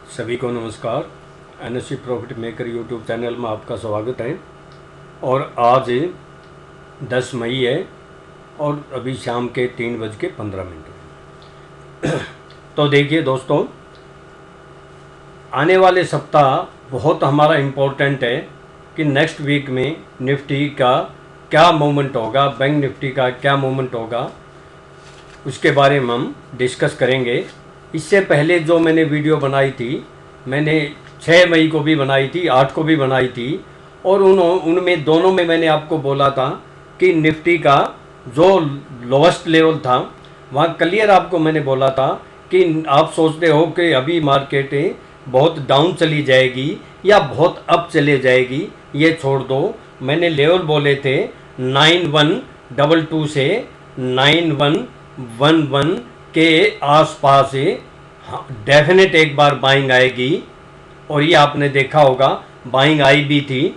सभी को नमस्कार। NSC profit maker YouTube channel में आपका स्वागत है। और आज 10 मई है और अभी शाम के 3:15 तो देखिए दोस्तों, आने वाले सप्ताह बहुत हमारा इम्पोर्टेंट है कि नेक्स्ट वीक में निफ्टी का क्या मूवमेंट होगा, बैंक निफ्टी का क्या मूवमेंट होगा, उसके बारे में हम डिस्कस करेंगे। इससे पहले जो मैंने वीडियो बनाई थी, मैंने 6 मई को भी बनाई थी, 8 को भी बनाई थी, और उनमें दोनों में मैंने आपको बोला था कि निफ्टी का जो लोवेस्ट लेवल था वहाँ क्लियर आपको मैंने बोला था कि आप सोचते हो कि अभी मार्केट बहुत डाउन चली जाएगी या बहुत अप चले जाएगी, ये छोड़ दो। मैंने लेवल बोले थे 9122 से 9111 के आसपास डेफिनेट एक बार बाइंग आएगी, और ये आपने देखा होगा बाइंग आई भी थी।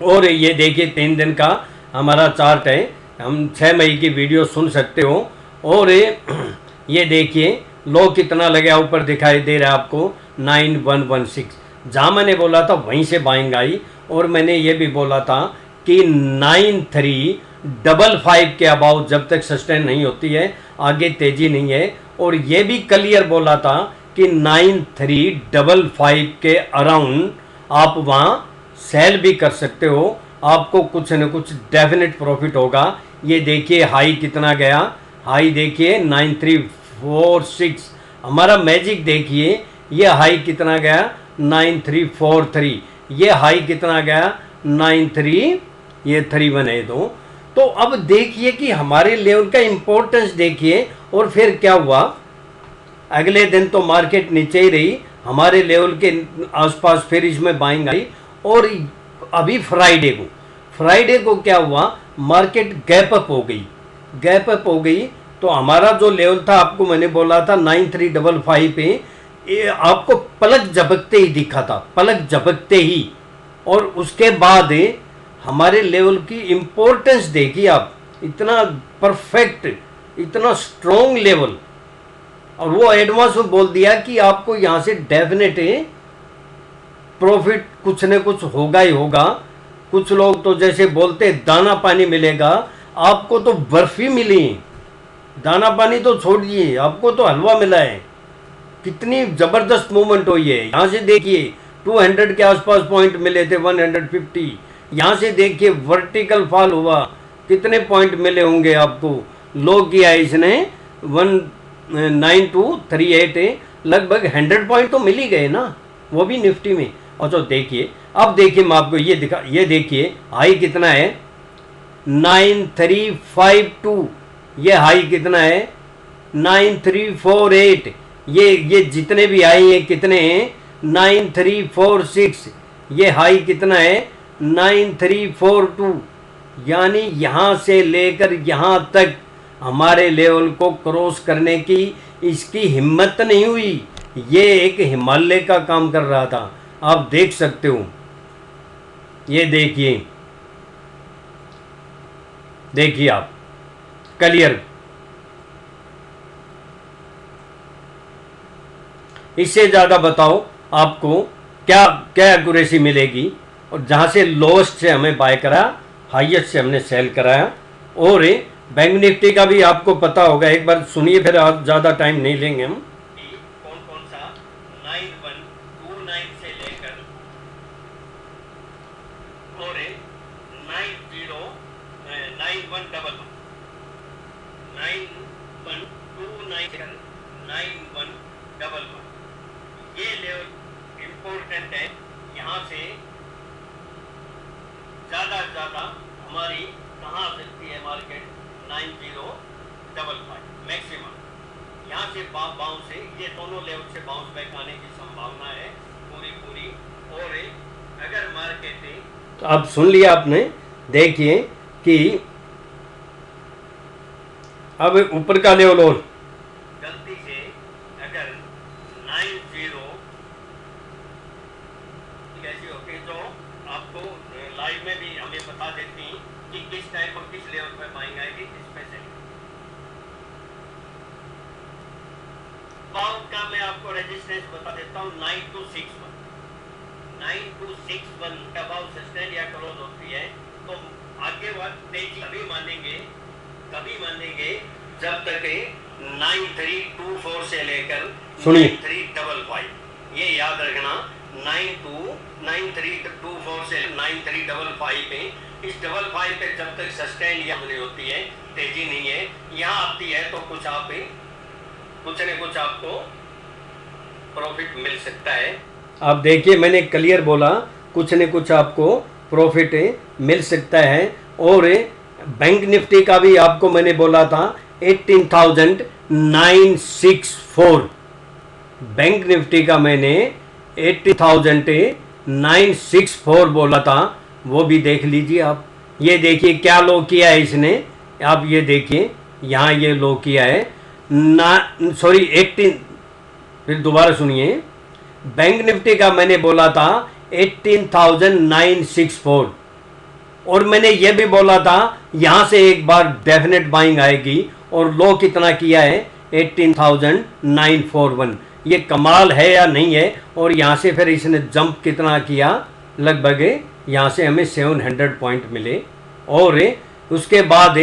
और ये देखिए 3 दिन का हमारा चार्ट है, हम 6 मई की वीडियो सुन सकते हो। और ये देखिए लो कितना लगा ऊपर दिखाई दे रहा है आपको 9116, जहाँ मैंने बोला था वहीं से बाइंग आई। और मैंने ये भी बोला था कि 9355 के अबाउ जब तक सस्टेन नहीं होती है आगे तेजी नहीं है। और ये भी क्लियर बोला था कि 9355 के अराउंड आप वहाँ सेल भी कर सकते हो, आपको कुछ न कुछ डेफिनेट प्रॉफिट होगा। ये देखिए हाई कितना गया, हाई देखिए 9346। हमारा मैजिक देखिए ये हाई कितना गया 9343, ये हाई कितना गया 93, ये 31 है दो। तो अब देखिए कि हमारे लेवल का इंपॉर्टेंस देखिए। और फिर क्या हुआ, अगले दिन तो मार्केट नीचे ही रही, हमारे लेवल के आसपास फिर इसमें बाइंग आई। और अभी फ्राइडे को क्या हुआ, मार्केट गैप अप हो गई, तो हमारा जो लेवल था आपको मैंने बोला था 9355 पे, ये आपको पलक झपकते ही दिखा था, पलक झपकते ही। और उसके बाद हमारे लेवल की इंपॉर्टेंस देखिए आप, इतना परफेक्ट, इतना स्ट्रॉन्ग लेवल। और वो एडवांस में बोल दिया कि आपको यहाँ से डेफिनेट प्रॉफिट कुछ न कुछ होगा ही होगा। कुछ लोग तो जैसे बोलते दाना पानी मिलेगा, आपको तो बर्फी मिली, दाना पानी तो छोड़िए, आपको तो हलवा मिला है। कितनी जबरदस्त मूवमेंट हुई है। यहाँ से देखिए 200 के आसपास पॉइंट मिले थे, 150। यहाँ से देखिए वर्टिकल फॉल हुआ, कितने पॉइंट मिले होंगे आपको। लो किया इसने 19238, लगभग 100 पॉइंट तो मिल ही गए ना, वो भी निफ्टी में। और तो देखिए, अब देखिए मैं आपको ये देखिए हाई कितना है 9352, ये हाई कितना है 9348, ये जितने भी हाई हैं कितने हैं 9346, ये हाई कितना है 9342। यानी यहाँ से लेकर यहाँ तक हमारे लेवल को क्रॉस करने की इसकी हिम्मत नहीं हुई। ये एक हिमालय का काम कर रहा था, आप देख सकते हो। ये देखिए आप क्लियर। इससे ज़्यादा बताओ आपको क्या क्या एक्यूरेसी मिलेगी। और जहाँ से लोएस्ट से हमें बाय करा, हाईएस्ट से हमने सेल कराया। और बैंक निफ्टी का भी आपको पता होगा, एक बार सुनिए, फिर आप ज़्यादा टाइम नहीं लेंगे हम। कौन कौन सा 9129 से लेकर और 9111 ये लेवल इंपॉर्टेंट है। यहाँ से ज़्यादा हमारी कहाँ आ सकती है मार्केट 9055 मैक्सिमम। यहाँ से बाउंस से ये दोनों लेवल से बाउंस बैक आने की संभावना है पूरी। और अगर मार्केट अब सुन लिया आपने, देखिए कि अब ऊपर का लेवल और गलती से अगर 90 कैसी होती तो आपको लाइव में भी हमें बता देती कि किस टाइम और किस लेवल पर बाइंग आएगी, किस पे से। अबाउ का मैं आपको रेजिस्टेंस बता देता हूँ 9261, 9261 अबाउ सस्टेन या क्लोज होती है तो आगे वक्त तेजी कभी मानेंगे जब तक 9324 से लेकर 9355, ये याद रखना 9324 से 9355 पे, इस 55 पे जब तक सस्टेन या नहीं होती है, तेजी नहीं है, यहाँ आती है तो कुछ न कुछ आपको प्रॉफिट मिल सकता है। आप देखिए मैंने क्लियर बोला, कुछ न कुछ आपको प्रॉफिट मिल सकता है। और बैंक निफ्टी का भी आपको मैंने बोला था 18,964, बैंक निफ्टी का मैंने 80,964 बोला था, वो भी देख लीजिए आप। ये देखिए क्या लो किया है इसने, आप ये देखिए यहाँ ये लो किया है 18, फिर दोबारा सुनिए, बैंक निफ्टी का मैंने बोला था 18,964 और मैंने ये भी बोला था यहाँ से एक बार डेफिनेट बाइंग आएगी, और लो कितना किया है 18,941। ये कमाल है या नहीं है। और यहाँ से फिर इसने जंप कितना किया, लगभग यहाँ से हमें 700 पॉइंट मिले। और उसके बाद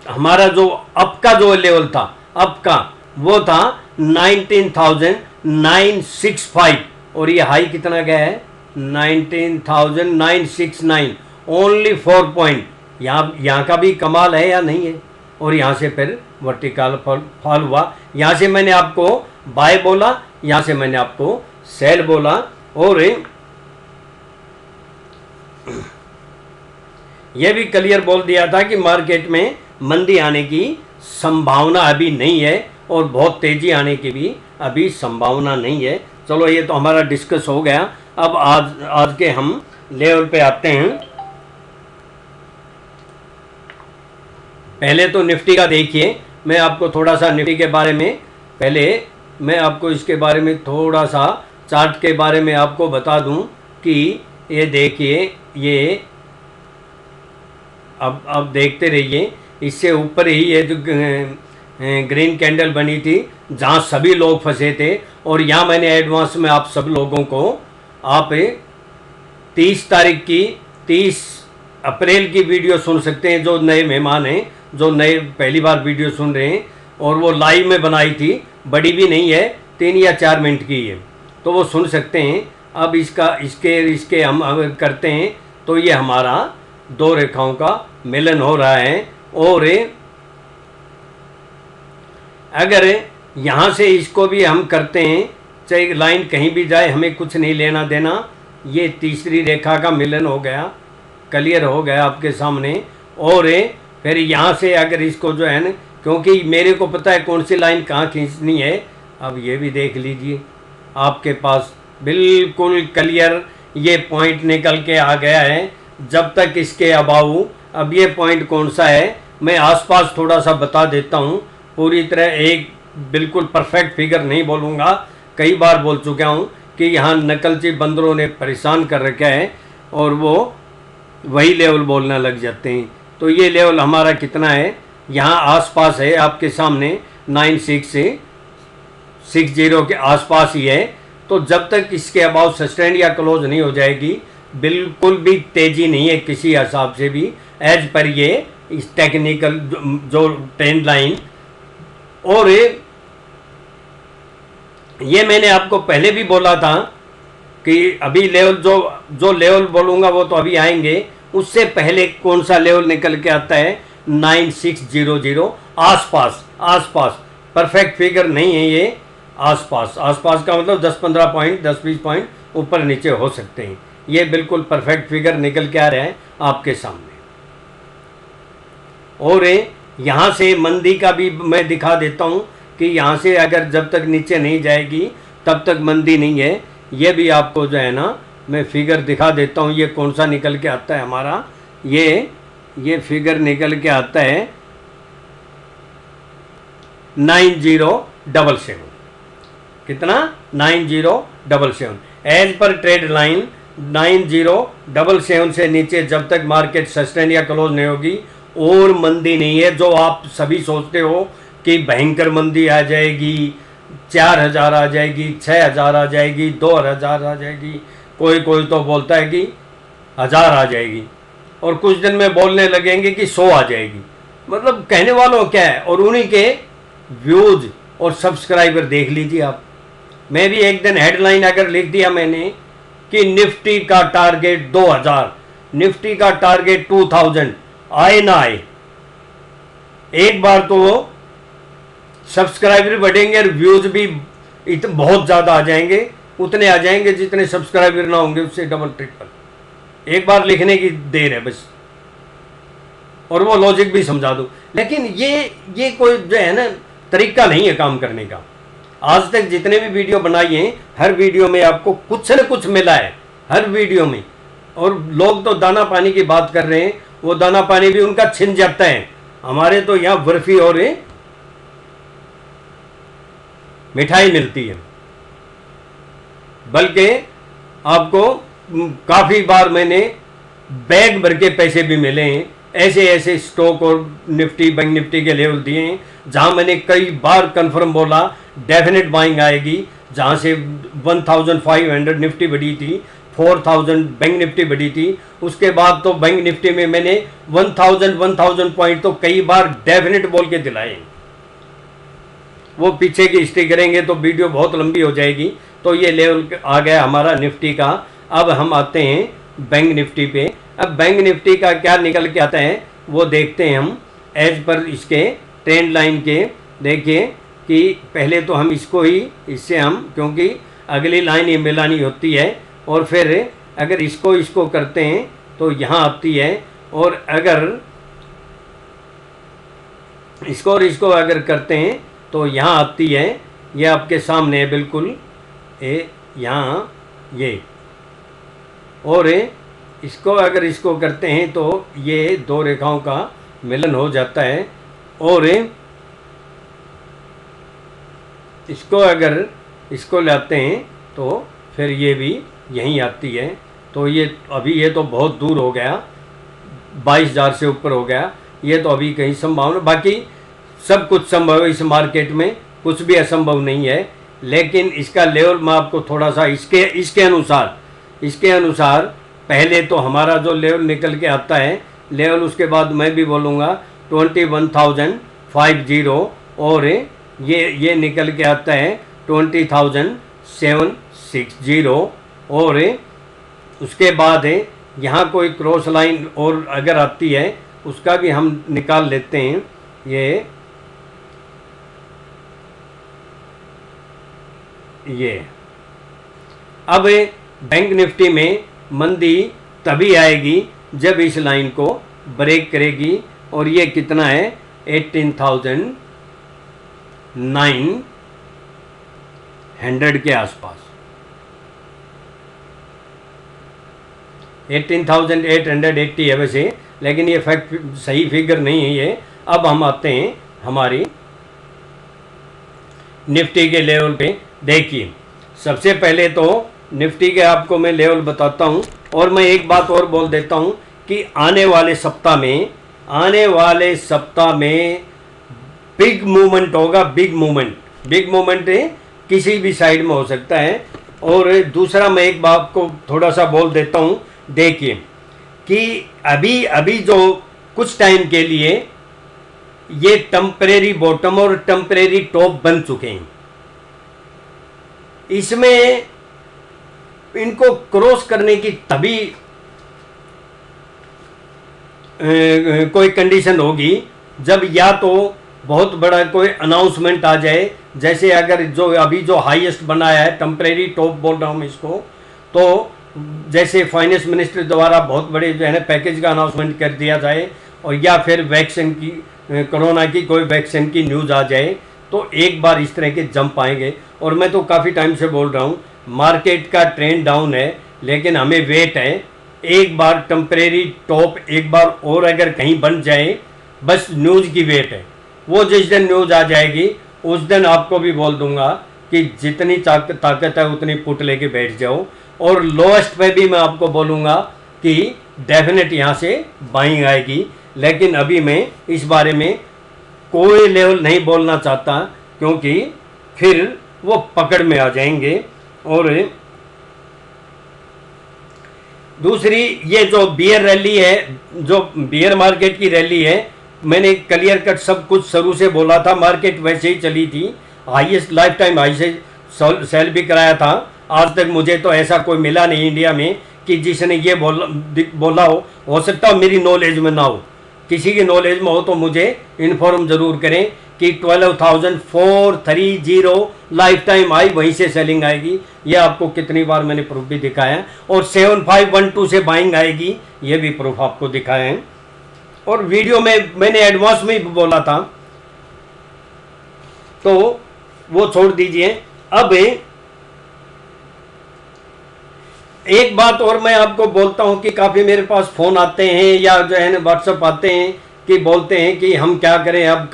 हमारा जो अप का जो लेवल था, अप का वो था 19,965 और ये हाई कितना गया है 19,969, ओनली 4 पॉइंट। यहाँ का भी कमाल है या नहीं है। और यहाँ से फिर वर्टिकल फॉल हुआ, यहाँ से मैंने आपको बाय बोला, यहाँ से मैंने आपको सेल बोला। और यह भी क्लियर बोल दिया था कि मार्केट में मंदी आने की संभावना अभी नहीं है और बहुत तेजी आने की भी अभी संभावना नहीं है। चलो ये तो हमारा डिस्कस हो गया। अब आज के हम लेवल पे आते हैं। पहले तो निफ्टी का देखिए, मैं आपको थोड़ा सा निफ्टी के बारे में, पहले मैं आपको इसके बारे में थोड़ा सा चार्ट के बारे में आपको बता दूं कि ये देखिए, ये अब देखते रहिए, इससे ऊपर ही ये जो ग्रीन कैंडल बनी थी जहाँ सभी लोग फंसे थे। और यहाँ मैंने एडवांस में आप सब लोगों को, आप 30 तारीख की 30 अप्रैल की वीडियो सुन सकते हैं, जो नए मेहमान हैं, जो नए पहली बार वीडियो सुन रहे हैं, और वो लाइव में बनाई थी, बड़ी भी नहीं है, 3 या 4 मिनट की है, तो वो सुन सकते हैं। अब इसके हम अगर करते हैं तो ये हमारा 2 रेखाओं का मिलन हो रहा है। और अगर यहाँ से इसको भी हम करते हैं, चाहे लाइन कहीं भी जाए, हमें कुछ नहीं लेना देना, ये तीसरी रेखा का मिलन हो गया, क्लियर हो गया आपके सामने। और फिर यहाँ से अगर इसको जो है ना, क्योंकि मेरे को पता है कौन सी लाइन कहाँ खींचनी है, अब ये भी देख लीजिए, आपके पास बिल्कुल क्लियर ये पॉइंट निकल के आ गया है। जब तक इसके अबाउ, अब ये पॉइंट कौन सा है मैं आसपास थोड़ा सा बता देता हूँ, पूरी तरह एक बिल्कुल परफेक्ट फिगर नहीं बोलूँगा, कई बार बोल चुका हूँ कि यहाँ नकलची बंदरों ने परेशान कर रखा है और वो वही लेवल बोलने लग जाते हैं। तो ये लेवल हमारा कितना है, यहाँ आसपास है आपके सामने 9660 के आसपास ही है। तो जब तक इसके अबाउ सस्टेन या क्लोज नहीं हो जाएगी, बिल्कुल भी तेज़ी नहीं है किसी हिसाब से भी, एज पर ये इस टेक्निकल जो ट्रेंड लाइन। और ये मैंने आपको पहले भी बोला था कि अभी लेवल जो लेवल बोलूँगा वो तो अभी आएंगे, उससे पहले कौन सा लेवल निकल के आता है 9600 आसपास, परफेक्ट फिगर नहीं है ये, आसपास का मतलब 10-15 पॉइंट, 10-20 पॉइंट ऊपर नीचे हो सकते हैं। ये बिल्कुल परफेक्ट फिगर निकल के आ रहे हैं आपके सामने। और यहाँ से मंदी का भी मैं दिखा देता हूँ कि यहाँ से अगर जब तक नीचे नहीं जाएगी तब तक मंदी नहीं है। ये भी आपको जो है ना मैं फिगर दिखा देता हूँ, ये कौन सा निकल के आता है हमारा, ये फिगर निकल के आता है 9077, कितना 9077, एज पर ट्रेड लाइन 9077 से नीचे जब तक मार्केट सस्टेन या क्लोज नहीं होगी और मंदी नहीं है। जो आप सभी सोचते हो कि भयंकर मंदी आ जाएगी, 4,000 आ जाएगी, 6,000 आ जाएगी, 2,000 आ जाएगी, कोई कोई तो बोलता है कि 1,000 आ जाएगी, और कुछ दिन में बोलने लगेंगे कि 100 आ जाएगी। मतलब कहने वालों क्या है, और उन्हीं के व्यूज और सब्सक्राइबर देख लीजिए आप। मैं भी एक दिन हेडलाइन अगर लिख दिया मैंने कि निफ्टी का टारगेट 2000, निफ्टी का टारगेट 2000, आए ना आए, एक बार तो सब्सक्राइबर बढ़ेंगे और व्यूज भी बहुत ज़्यादा आ जाएंगे, उतने आ जाएंगे जितने सब्सक्राइबर ना होंगे, उससे डबल ट्रिपल। एक बार लिखने की देर है बस, और वो लॉजिक भी समझा दूँ। लेकिन ये कोई जो है ना तरीका नहीं है काम करने का। आज तक जितने भी वीडियो बनाई हैं, हर वीडियो में आपको कुछ न कुछ मिला है, हर वीडियो में। और लोग तो दाना पानी की बात कर रहे हैं, वो दाना पानी भी उनका छिन जाता है। हमारे तो यहाँ बर्फी और मिठाई मिलती है। बल्कि आपको काफ़ी बार मैंने बैग भर के पैसे भी मिले हैं, ऐसे ऐसे स्टॉक और निफ्टी, बैंक निफ्टी के लेवल दिए हैं जहां मैंने कई बार कंफर्म बोला डेफिनेट बाइंग आएगी। जहां से 1500 निफ्टी बढ़ी थी, 4000 बैंक निफ्टी बढ़ी थी, उसके बाद तो बैंक निफ्टी में मैंने 1000 पॉइंट तो कई बार डेफिनेट बोल के दिलाए। वो पीछे की हिस्ट्री करेंगे तो वीडियो बहुत लंबी हो जाएगी। तो ये लेवल आ गया हमारा निफ्टी का। अब हम आते हैं बैंक निफ्टी पे। अब बैंक निफ्टी का क्या निकल के आता है वो देखते हैं हम एज पर इसके ट्रेंड लाइन के। देखिए कि पहले तो हम इसको ही, इससे हम, क्योंकि अगली लाइन ये मिलानी होती है, और फिर अगर इसको करते हैं तो यहाँ आती है, और अगर इसको और इसको अगर करते हैं तो यहाँ आती है। ये आपके सामने है बिल्कुल, यहाँ ये, और इसको अगर इसको करते हैं तो ये दो रेखाओं का मिलन हो जाता है, और इसको अगर इसको लाते हैं तो फिर ये भी यहीं आती है। तो ये अभी ये तो बहुत दूर हो गया, 22,000 से ऊपर हो गया। ये तो अभी कहीं संभावना, बाकी सब कुछ संभव है इस मार्केट में, कुछ भी असंभव नहीं है। लेकिन इसका लेवल मैं आपको थोड़ा सा इसके अनुसार पहले तो हमारा जो लेवल निकल के आता है लेवल, उसके बाद मैं भी बोलूँगा 21,050, और ये निकल के आता है 20,760, और उसके बाद यहाँ कोई क्रॉस लाइन और अगर आती है उसका भी हम निकाल लेते हैं। ये अब बैंक निफ्टी में मंदी तभी आएगी जब इस लाइन को ब्रेक करेगी, और ये कितना है 18,900 के आसपास, 18,880 है वैसे, लेकिन ये फैक्ट सही फिगर नहीं है ये। अब हम आते हैं हमारी निफ्टी के लेवल पे। देखिए सबसे पहले तो निफ्टी के आपको मैं लेवल बताता हूं, और मैं एक बात और बोल देता हूं कि आने वाले सप्ताह में बिग मूवमेंट होगा। बिग मूवमेंट किसी भी साइड में हो सकता है। और दूसरा मैं एक बात को थोड़ा सा बोल देता हूं, देखिए कि अभी जो कुछ टाइम के लिए ये टेम्परेरी बॉटम और टेम्परेरी टॉप बन चुके हैं, इसमें इनको क्रॉस करने की तभी कोई कंडीशन होगी जब या तो बहुत बड़ा कोई अनाउंसमेंट आ जाए, जैसे अगर जो हाईएस्ट बनाया है टेम्परेरी टॉप बोल रहा हूँ मैं इसको, तो जैसे फाइनेंस मिनिस्टर द्वारा बहुत बड़े जो है ना पैकेज का अनाउंसमेंट कर दिया जाए, और या फिर वैक्सीन की, कोरोना की कोई वैक्सीन की न्यूज़ आ जाए, तो एक बार इस तरह के जंप आएंगे। और मैं तो काफ़ी टाइम से बोल रहा हूँ मार्केट का ट्रेंड डाउन है, लेकिन हमें वेट है, एक बार टेम्परेरी टॉप एक बार और अगर कहीं बन जाए, बस न्यूज़ की वेट है। वो जिस दिन न्यूज़ आ जाएगी उस दिन आपको भी बोल दूंगा कि जितनी ताकत है उतनी पुट लेके बैठ जाओ, और लोएस्ट पे भी मैं आपको बोलूँगा कि डेफिनेट यहाँ से बाइंग आएगी। लेकिन अभी मैं इस बारे में कोई लेवल नहीं बोलना चाहता, क्योंकि फिर वो पकड़ में आ जाएंगे। और दूसरी, ये जो बियर रैली है, जो बियर मार्केट की रैली है, मैंने क्लियर कट सब कुछ शुरू से बोला था। मार्केट वैसे ही चली थी, हाईएस्ट लाइफ टाइम हाई से सेल भी कराया था। आज तक मुझे तो ऐसा कोई मिला नहीं इंडिया में कि जिसने ये बोला हो सकता हो मेरी नॉलेज में ना हो, किसी की नॉलेज में हो तो मुझे इन्फॉर्म जरूर करें कि 12,430 लाइफ टाइम आई, वहीं से सेलिंग आएगी। ये आपको कितनी बार मैंने प्रूफ भी दिखाया है। और 7512 से बाइंग आएगी, ये भी प्रूफ आपको दिखाया है। और वीडियो में मैंने एडवांस में ही बोला था, तो वो छोड़ दीजिए। अब एक बात और मैं आपको बोलता हूं कि काफ़ी मेरे पास फ़ोन आते हैं या जो है ना व्हाट्सअप आते हैं कि बोलते हैं कि हम क्या करें, अब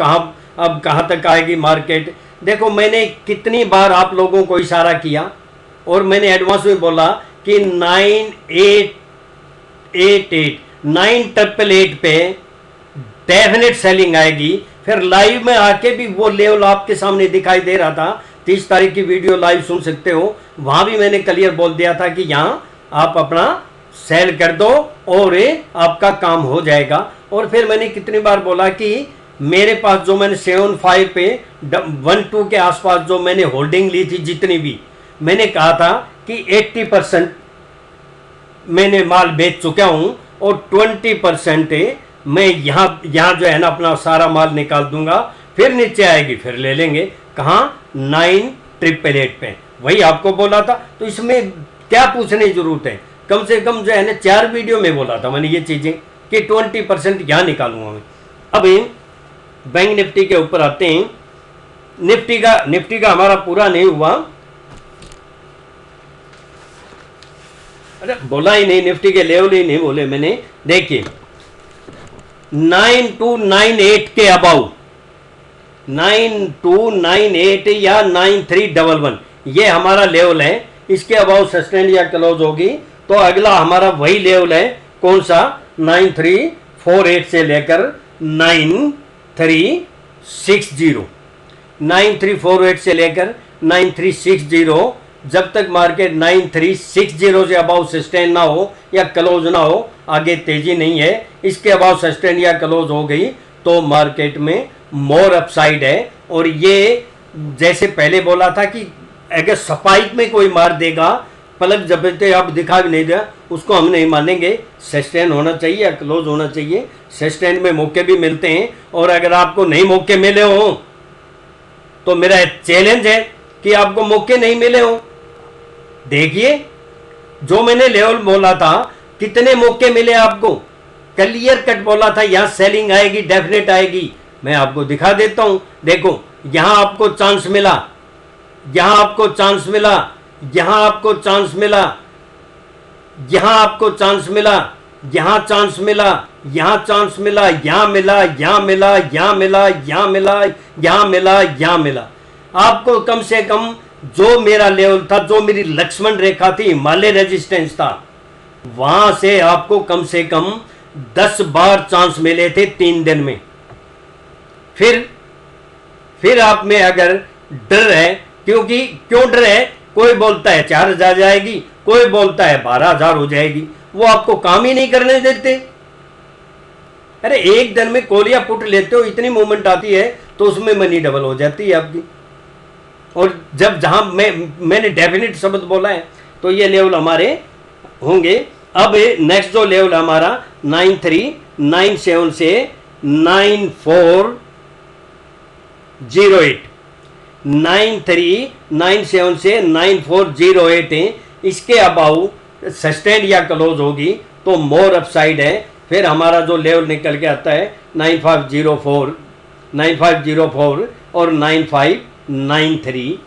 कहाँ तक आएगी मार्केट। देखो, मैंने कितनी बार आप लोगों को इशारा किया और मैंने एडवांस में बोला कि 9888 पे डेफिनेट सेलिंग आएगी। फिर लाइव में आके भी वो लेवल आपके सामने दिखाई दे रहा था। 30 तारीख की वीडियो लाइव सुन सकते हो, वहां भी मैंने क्लियर बोल दिया था कि यहाँ आप अपना सेल कर दो और आपका काम हो जाएगा। और फिर मैंने कितनी बार बोला कि मेरे पास जो मैंने 75 पे 12 के आसपास जो मैंने होल्डिंग ली थी, जितनी भी, मैंने कहा था कि 80% मैंने माल बेच चुका हूं और 20% मैं यहाँ जो है ना अपना सारा माल निकाल दूंगा। फिर नीचे आएगी, फिर ले लेंगे। कहाँ? 9888 पे, वही आपको बोला था। तो इसमें क्या पूछने की जरूरत है? कम से कम जो है ना 4 वीडियो में बोला था मैंने ये चीजें कि 20% यहाँ निकालूंगा मैं। अब बैंक निफ्टी के ऊपर आते हैं। निफ्टी का हमारा पूरा नहीं हुआ, अरे बोला ही नहीं, निफ्टी के लेवल ही नहीं बोले मैंने। देखिए 9298 के अबाउ, 9298 या 9311, ये हमारा लेवल है। इसके अबाउ सस्टेन या क्लोज होगी तो अगला हमारा वही लेवल है। कौन सा? 9348 से लेकर 9360, 9348 से लेकर 9360। जब तक मार्केट 9360 से अबाउ सस्टेन ना हो या क्लोज ना हो, आगे तेजी नहीं है। इसके अबाउ सस्टेन या क्लोज हो गई तो मार्केट में मोर अपसाइड है। और ये जैसे पहले बोला था कि अगर स्पाइक में कोई मार देगा, पलक झपकते अब दिखा भी नहीं दिया, उसको हम नहीं मानेंगे। सस्टेन होना चाहिए या क्लोज होना चाहिए। सस्टेन में मौके भी मिलते हैं, और अगर आपको नहीं मौके मिले हो तो मेरा चैलेंज है कि आपको मौके नहीं मिले हो। देखिए जो मैंने लेवल बोला था, कितने मौके मिले आपको? क्लियर कट बोला था यहां सेलिंग आएगी, डेफिनेट आएगी। मैं आपको दिखा देता हूं। देखो यहां आपको चांस मिला, यहां आपको चांस मिला, यहां आपको चांस मिला, यहां आपको चांस मिला, यहां चांस मिला, यहां चांस मिला, यहां मिला, यहां मिला, यहां मिला, यहां मिला, यहां मिला, यहां मिला। आपको कम से कम जो मेरा लेवल था, जो मेरी लक्ष्मण रेखा थी, हिमालय रेजिस्टेंस था, वहां से आपको कम से कम 10 बार चांस मिले थे 3 दिन में। फिर आप में अगर डर है, क्योंकि क्यों डर है? कोई बोलता है 4000 जाएगी, कोई बोलता है 12000 हो जाएगी, वो आपको काम ही नहीं करने देते। अरे एक दिन में कोलिया पुट लेते हो, इतनी मूवमेंट आती है तो उसमें मनी डबल हो जाती है आपकी। और जब जहां मैंने डेफिनेट शब्द बोला है तो ये लेवल हमारे होंगे। अब नेक्स्ट जो लेवल हमारा 9397 से 9408, 9397 से 9408 है। इसके अबाउ सस्टेन या क्लोज होगी तो मोर अपसाइड है। फिर हमारा जो लेवल निकल के आता है 9504, 9504 और 9593।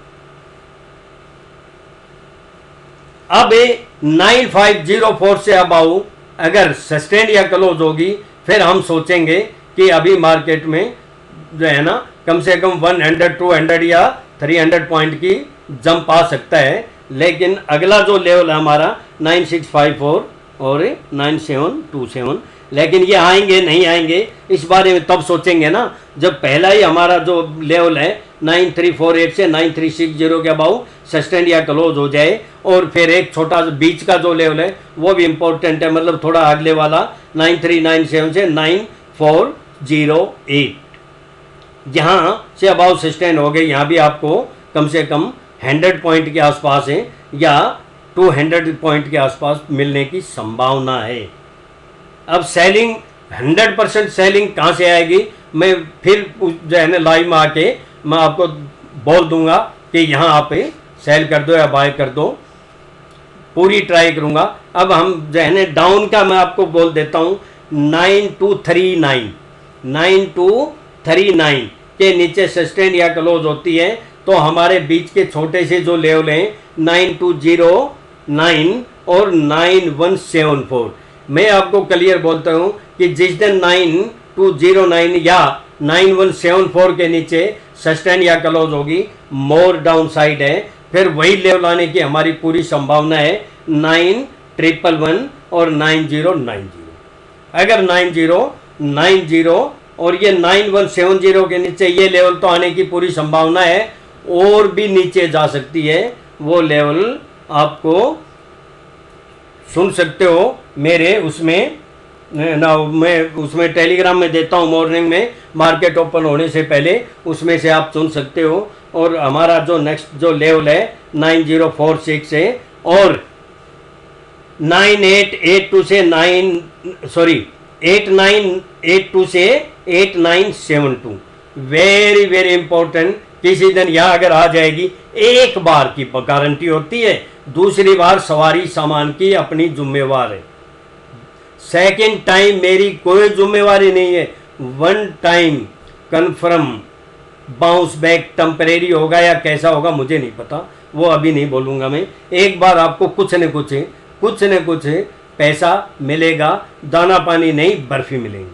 अब 9504 से अबाउ अगर सस्टेन या क्लोज होगी, फिर हम सोचेंगे कि अभी मार्केट में जो है ना कम से कम 100, 200 या 300 पॉइंट की जंप आ सकता है। लेकिन अगला जो लेवल है हमारा 9654 और 9727, लेकिन ये आएंगे नहीं आएंगे इस बारे में तब सोचेंगे ना जब पहला ही हमारा जो लेवल है 9348 से 9360 के अबाउ सस्टेन या क्लोज हो जाए, और फिर एक छोटा बीच का जो लेवल है वो भी इंपॉर्टेंट है, मतलब थोड़ा अगले वाला 9397 से 9408 यहाँ से अबाउ सस्टेन हो गए। यहाँ भी आपको कम से कम 100 पॉइंट के आसपास है या 200 पॉइंट के आसपास मिलने की संभावना है। अब सेलिंग 100% सेलिंग कहाँ से आएगी, मैं फिर जो है ना लाइव में आके मैं आपको बोल दूंगा कि यहाँ आप सेल कर दो या बाय कर दो, पूरी ट्राई करूँगा। अब हम जो है ना डाउन का मैं आपको बोल देता हूँ 9239 के नीचे सस्टेन या क्लोज होती है तो हमारे बीच के छोटे से जो लेवल हैं 9209 और 9174, मैं आपको क्लियर बोलता हूँ कि जिस दिन 9209 या 9174 के नीचे सस्टेन या क्लोज होगी मोर डाउन साइड है, फिर वही लेवल आने की हमारी पूरी संभावना है 9111 और 9090। अगर 9090 और ये 9170 के नीचे ये लेवल तो आने की पूरी संभावना है, और भी नीचे जा सकती है वो लेवल आपको सुन सकते हो मेरे उसमें ना, मैं उसमें टेलीग्राम में देता हूँ मॉर्निंग में मार्केट ओपन होने से पहले, उसमें से आप सुन सकते हो। और हमारा जो नेक्स्ट जो लेवल है 9046 है और 9882 से 8982 से 8972 वेरी वेरी इंपॉर्टेंट। किसी दिन यहाँ अगर आ जाएगी, एक बार की गारंटी होती है, दूसरी बार सवारी सामान की अपनी जिम्मेवार है, सेकेंड टाइम मेरी कोई जिम्मेवारी नहीं है। One time confirm bounce back temporary होगा या कैसा होगा मुझे नहीं पता, वो अभी नहीं बोलूँगा मैं। एक बार आपको कुछ न कुछ पैसा मिलेगा, दाना पानी नहीं बर्फ़ी मिलेंगी,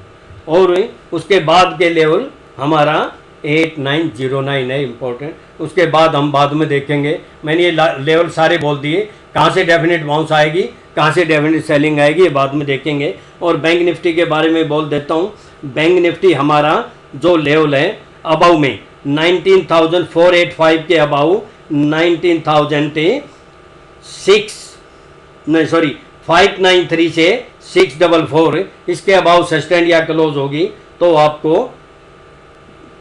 और उसके बाद के लेवल हमारा 8909 है इम्पोर्टेंट। उसके बाद हम बाद में देखेंगे, मैंने ये लेवल सारे बोल दिए, कहाँ से डेफिनेट बाउंस आएगी, कहाँ से डेफिनेट सेलिंग आएगी, ये बाद में देखेंगे। और बैंक निफ्टी के बारे में बोल देता हूँ। बैंक निफ्टी हमारा जो लेवल है अबाउ में 19,485 के अबाउ 593 से 644 इसके अबाउ सस्टेन या क्लोज होगी तो आपको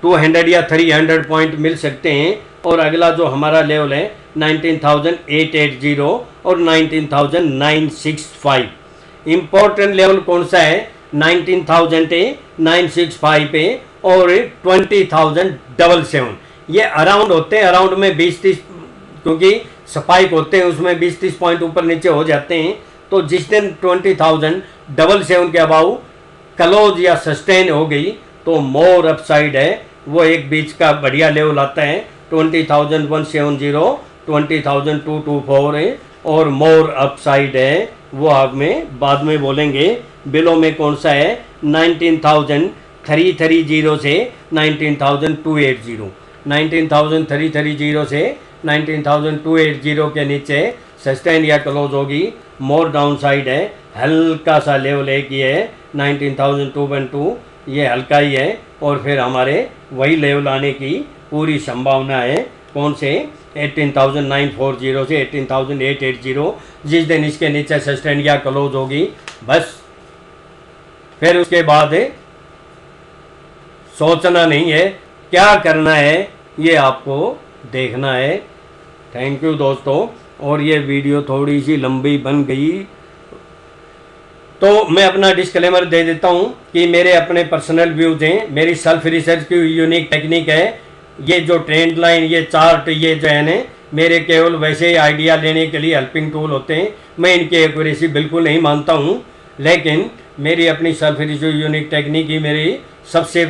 200 या 300 पॉइंट मिल सकते हैं। और अगला जो हमारा लेवल है 19,880 और 19,965। इम्पोर्टेंट लेवल कौन सा है 19,965 पे और 20,077। ये अराउंड होते हैं, अराउंड में 20-30 क्योंकि स्पाइक होते हैं उसमें 20-30 पॉइंट ऊपर नीचे हो जाते हैं। तो जिस दिन 20,077 के अबाउ क्लोज या सस्टेन हो गई तो मोर अपसाइड है, वो एक बीच का बढ़िया लेवल आता है 20,170 20,224 है और मोर अपसाइड है, वो आप में बाद में बोलेंगे। बिलो में कौन सा है 19,330 से 19,280 19,330 से 19,280 के नीचे सस्टेन या क्लोज होगी, मोर डाउन साइड है। हल्का सा लेवल एक ये है 19,212, ये हल्का ही है। और फिर हमारे वही लेवल आने की पूरी संभावना है कौन से 18,940 से 18,880। जिस दिन इसके नीचे सस्टेन या क्लोज होगी बस फिर उसके बाद सोचना नहीं है, क्या करना है ये आपको देखना है। थैंक यू दोस्तों। और ये वीडियो थोड़ी सी लंबी बन गई तो मैं अपना डिस्क्लेमर दे देता हूँ कि मेरे अपने पर्सनल व्यूज हैं, मेरी सेल्फ रिसर्च की यूनिक टेक्निक है। ये जो ट्रेंड लाइन, ये चार्ट, ये जो है ना मेरे केवल वैसे ही आइडिया लेने के लिए हेल्पिंग टूल होते हैं। मैं इनकी एक्यूरेसी बिल्कुल नहीं मानता हूँ, लेकिन मेरी अपनी सेल्फ रिसर्च यूनिक टेक्निक ही मेरी सबसे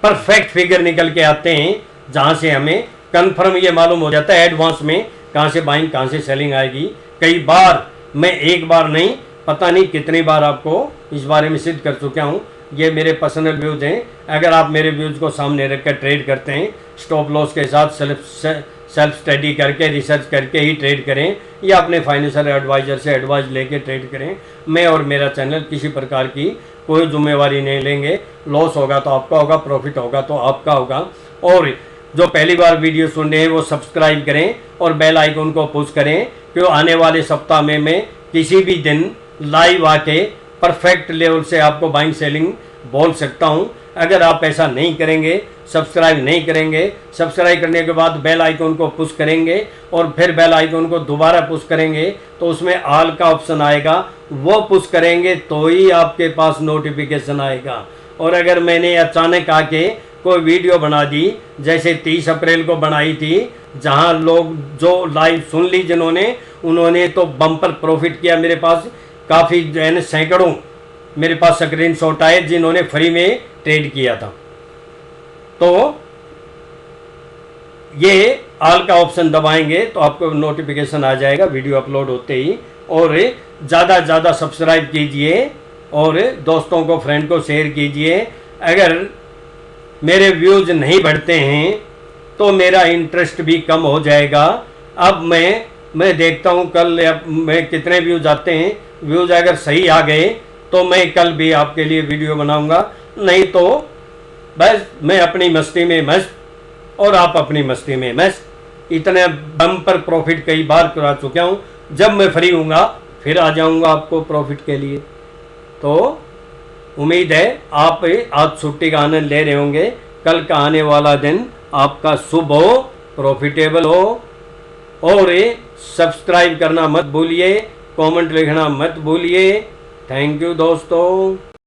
परफेक्ट फिगर निकल के आते हैं, जहाँ से हमें कंफर्म ये मालूम हो जाता है एडवांस में कहाँ से बाइंग कहाँ से सेलिंग आएगी। कई बार, मैं एक बार नहीं पता नहीं कितनी बार आपको इस बारे में सिद्ध कर चुका हूँ। ये मेरे पर्सनल व्यूज़ हैं। अगर आप मेरे व्यूज़ को सामने रख कर ट्रेड करते हैं स्टॉप लॉस के साथ सेल्फ स्टडी करके रिसर्च करके ही ट्रेड करें या अपने फाइनेंशियल एडवाइज़र से एडवाइस लेके ट्रेड करें। मैं और मेरा चैनल किसी प्रकार की कोई जिम्मेवारी नहीं लेंगे। लॉस होगा तो आपका होगा, प्रॉफिट होगा तो आपका होगा। और जो पहली बार वीडियो सुन रहे हैं वो सब्सक्राइब करें और बेल आइकन को पुश करें, क्योंकि आने वाले सप्ताह में मैं किसी भी दिन लाइव आके परफेक्ट लेवल से आपको बाइंग सेलिंग बोल सकता हूं। अगर आप ऐसा नहीं करेंगे, सब्सक्राइब नहीं करेंगे, सब्सक्राइब करने के बाद बेल आइकन को पुश करेंगे और फिर बेल आइकन को दोबारा पुश करेंगे तो उसमें ऑल का ऑप्शन आएगा, वो पुश करेंगे तो ही आपके पास नोटिफिकेशन आएगा। और अगर मैंने अचानक आके कोई वीडियो बना दी, जैसे 30 अप्रैल को बनाई थी, जहां लोग जो लाइव सुन ली जिन्होंने, उन्होंने तो बम्पर प्रॉफिट किया। मेरे पास काफ़ी सैकड़ों मेरे पास स्क्रीनशॉट आए जिन्होंने फ्री में ट्रेड किया था। तो ये ऑल का ऑप्शन दबाएंगे तो आपको नोटिफिकेशन आ जाएगा वीडियो अपलोड होते ही। और ज़्यादा ज़्यादा सब्सक्राइब कीजिए और दोस्तों को, फ्रेंड को शेयर कीजिए। अगर मेरे व्यूज़ नहीं बढ़ते हैं तो मेरा इंटरेस्ट भी कम हो जाएगा। अब मैं देखता हूँ कल मैं कितने व्यूज़ आते हैं। व्यूज़ अगर सही आ गए तो मैं कल भी आपके लिए वीडियो बनाऊंगा, नहीं तो बस मैं अपनी मस्ती में मस्त और आप अपनी मस्ती में मस्त। इतने बम्पर प्रॉफिट कई बार करा चुका हूँ। जब मैं फ्री हूँगा फिर आ जाऊँगा आपको प्रॉफिट के लिए। तो उम्मीद है आप आज छुट्टी का आनंद ले रहे होंगे। कल का आने वाला दिन आपका शुभ हो, प्रॉफिटेबल हो। और सब्सक्राइब करना मत भूलिए, कमेंट लिखना मत भूलिए। थैंक यू दोस्तों।